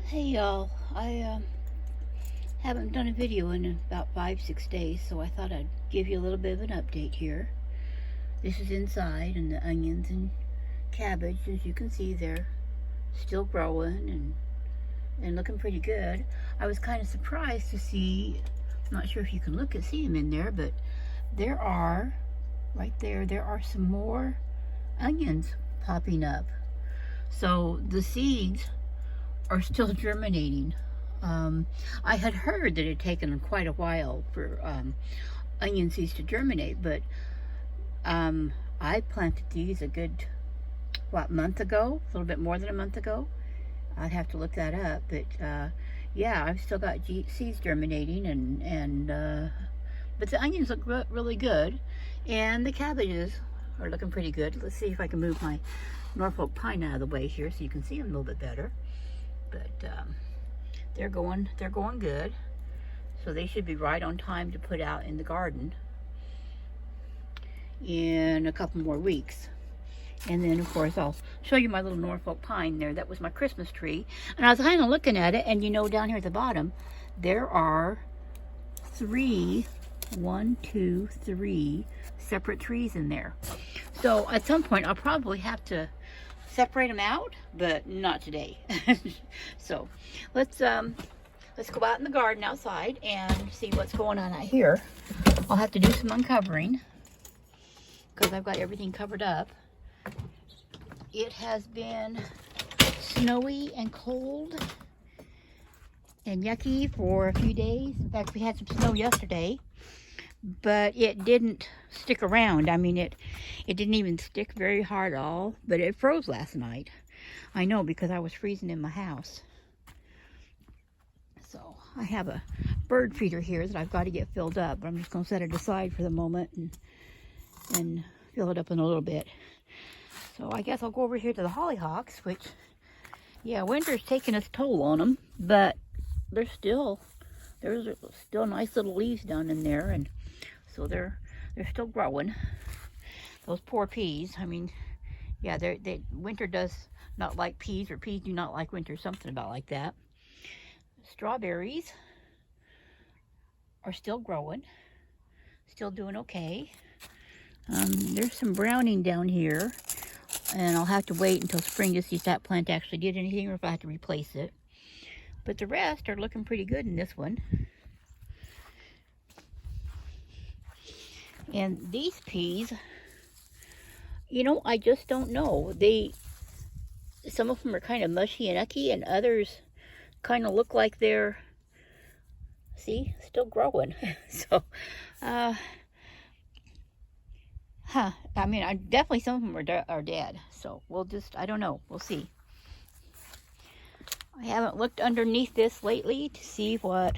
Hey y'all, I haven't done a video in about 5, 6 days, so I thought I'd give you a little bit of an update here. This is inside, and the onions and cabbage, as you can see, they're still growing and looking pretty good. I was kind of surprised to see, I'm not sure if you can see them in there, but there are, right there are some more onions popping up. So the seeds are still germinating. I had heard that it had taken quite a while for onion seeds to germinate, but I planted these a good, month ago? A little bit more than a month ago. I'd have to look that up, but yeah, I've still got seeds germinating, but the onions look really good, and the cabbages are looking pretty good. Let's see if I can move my Norfolk pine out of the way here so you can see them a little bit better. But they're going good, so they should be right on time to put out in the garden in a couple more weeks. And then of course I'll show you my little Norfolk pine there. That was my Christmas tree, and I was kind of looking at it, and you know, down here at the bottom there are three separate trees in there. So at some point I'll probably have to separate them out, but not today. So let's go out in the garden outside and see what's going on out here. I'll have to do some uncovering because I've got everything covered up. It has been snowy and cold and yucky for a few days. In fact, we had some snow yesterday, but it didn't stick around. I mean, it didn't even stick very hard at all, but it froze last night. I know, because I was freezing in my house. So I have a bird feeder here that I've got to get filled up, but I'm just going to set it aside for the moment and fill it up in a little bit. So I guess I'll go over here to the hollyhocks, which, yeah, winter's taking its toll on them, but there's still nice little leaves down in there, and so they're still growing. Those poor peas. I mean, yeah, winter does not like peas, or peas do not like winter, something about like that. Strawberries are still growing, still doing okay. There's some browning down here, and I'll have to wait until spring to see if that plant actually did anything or if I have to replace it. But the rest are looking pretty good in this one. And these peas, you know, I just don't know. Some of them are kind of mushy and ucky, and others kind of look like they're, see, still growing. So, I mean, definitely some of them are dead. So I don't know. We'll see. I haven't looked underneath this lately to see what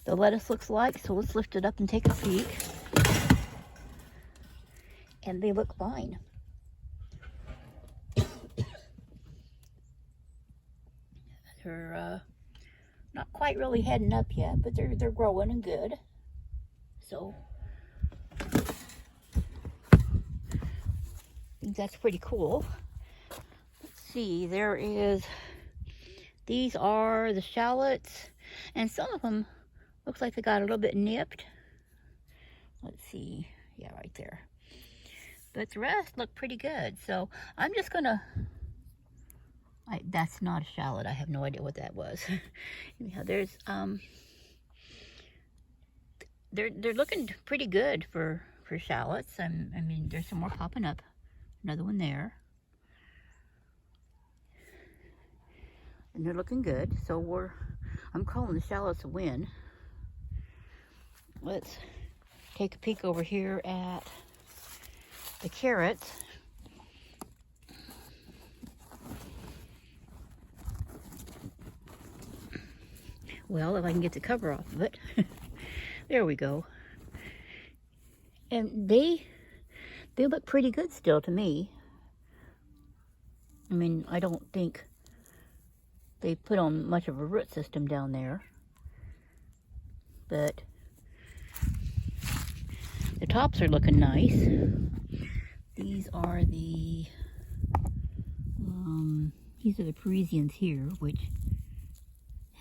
the lettuce looks like, so let's lift it up and take a peek. And they look fine. They're not quite really heading up yet, but they're growing and good. So I think that's pretty cool. Let's see, these are the shallots, and some of them looks like they got a little bit nipped. Let's see, yeah, right there. But the rest look pretty good. So I'm just gonna, that's not a shallot. I have no idea what that was. Yeah, there's, they're looking pretty good for shallots. I mean, there's some more popping up. Another one there. And they're looking good. So I'm calling the shallots a win. Let's take a peek over here at the carrots. Well, if I can get the cover off of it. There we go. And they look pretty good still to me. I mean, I don't think they put on much of a root system down there. But the tops are looking nice. These are the Parisians here, which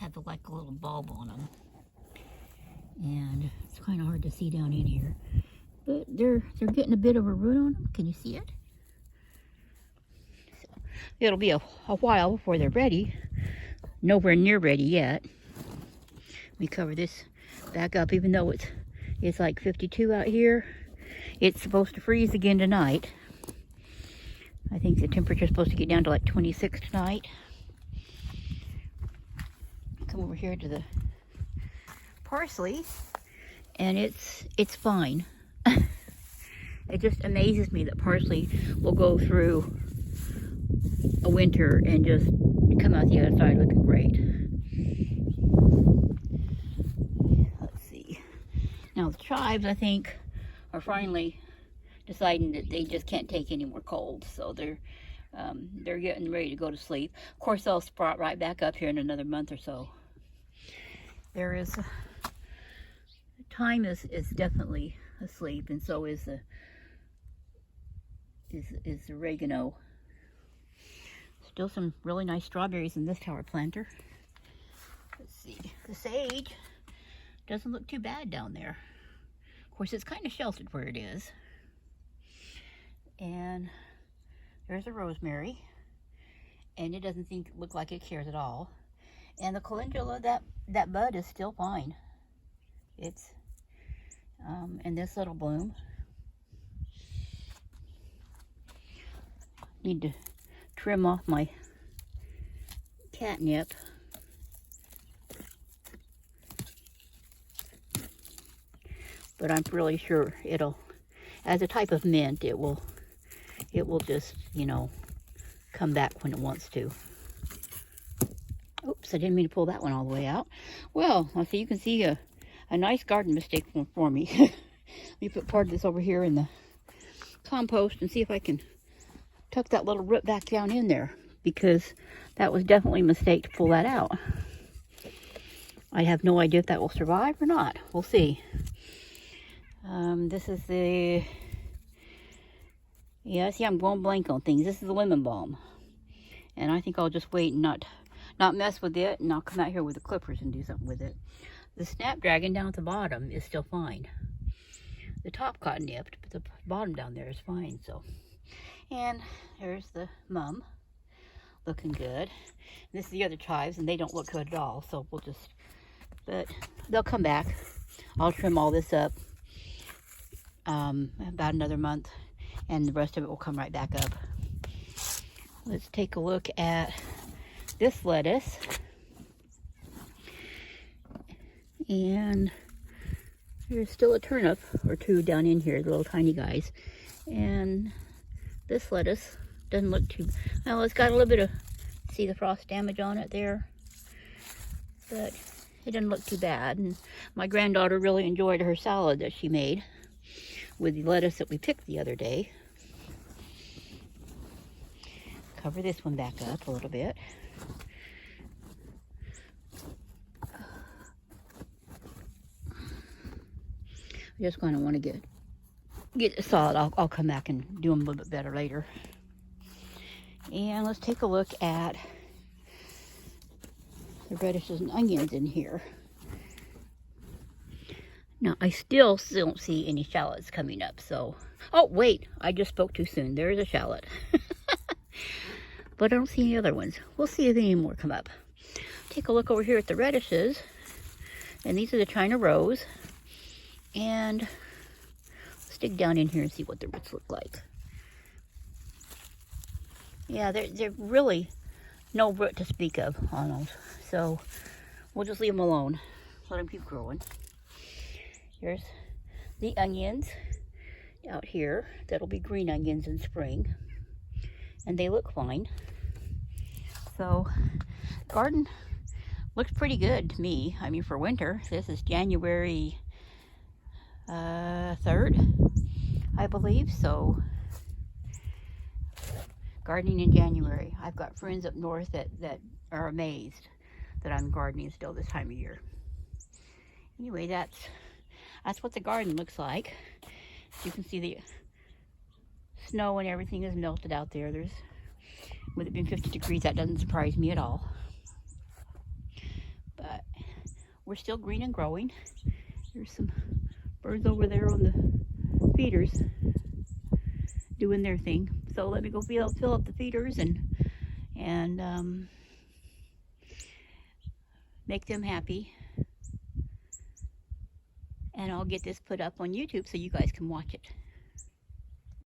have like a little bulb on them. And it's kind of hard to see down in here. But they're getting a bit of a root on them. Can you see it? So it'll be a while before they're ready. Nowhere near ready yet. Let me cover this back up, even though it's like 52 out here. It's supposed to freeze again tonight. I think the temperature's supposed to get down to like 26 tonight. Come over here to the parsley, and it's fine. It just amazes me that parsley will go through a winter and just come out the other side looking great. Let's see. Now the chives, I think, are finally deciding that they just can't take any more cold, so they're getting ready to go to sleep. Of course, they'll sprout right back up here in another month or so. There is thyme is definitely asleep, and so is the oregano. Still some really nice strawberries in this tower planter. Let's see, the sage doesn't look too bad down there. Of course, it's kind of sheltered where it is. And there's a rosemary, and it doesn't look like it cares at all. And the calendula, that bud is still fine. It's and this little bloom. Need to trim off my catnip. But I'm really sure it'll, as a type of mint, it will just, you know, come back when it wants to. Oops, I didn't mean to pull that one all the way out. Well, I see you can see a nice garden mistake for me. Let me put part of this over here in the compost and see if I can tuck that little root back down in there, because that was definitely a mistake to pull that out. I have no idea if that will survive or not. We'll see. This is the... Yeah, see, I'm going blank on things. This is the lemon balm. And I think I'll just wait and not mess with it, and I'll come out here with the clippers and do something with it. The snapdragon down at the bottom is still fine. The top got nipped, but the bottom down there is fine, so. And there's the mum, looking good. And this is the other chives, and they don't look good at all, so we'll just, but they'll come back. I'll trim all this up about another month, and the rest of it will come right back up. Let's take a look at this lettuce. And there's still a turnip or two down in here, the little tiny guys. And this lettuce doesn't look too, well, it's got a little bit of, see the frost damage on it there, but it doesn't look too bad. And my granddaughter really enjoyed her salad that she made with the lettuce that we picked the other day. Cover this one back up a little bit. I just kind of want to get it solid. I'll come back and do them a little bit better later. And let's take a look at the radishes and onions in here. Now, I still don't see any shallots coming up, so... Oh, wait, I just spoke too soon. There is a shallot. But I don't see any other ones. We'll see if any more come up. Take a look over here at the radishes. And these are the China Rose. And let's dig down in here and see what the roots look like. Yeah, they're really no root to speak of on those. So we'll just leave them alone. Let them keep growing. Here's the onions out here. That'll be green onions in spring. And they look fine. So, garden looks pretty good to me. I mean, for winter. This is January 3rd, I believe. So, gardening in January. I've got friends up north that are amazed that I'm gardening still this time of year. Anyway, that's what the garden looks like. You can see the snow and everything is melted out there. With it being 50 degrees, that doesn't surprise me at all. we're still green and growing. There's some birds over there on the feeders doing their thing. So let me go fill up the feeders and make them happy. And I'll get this put up on YouTube so you guys can watch it.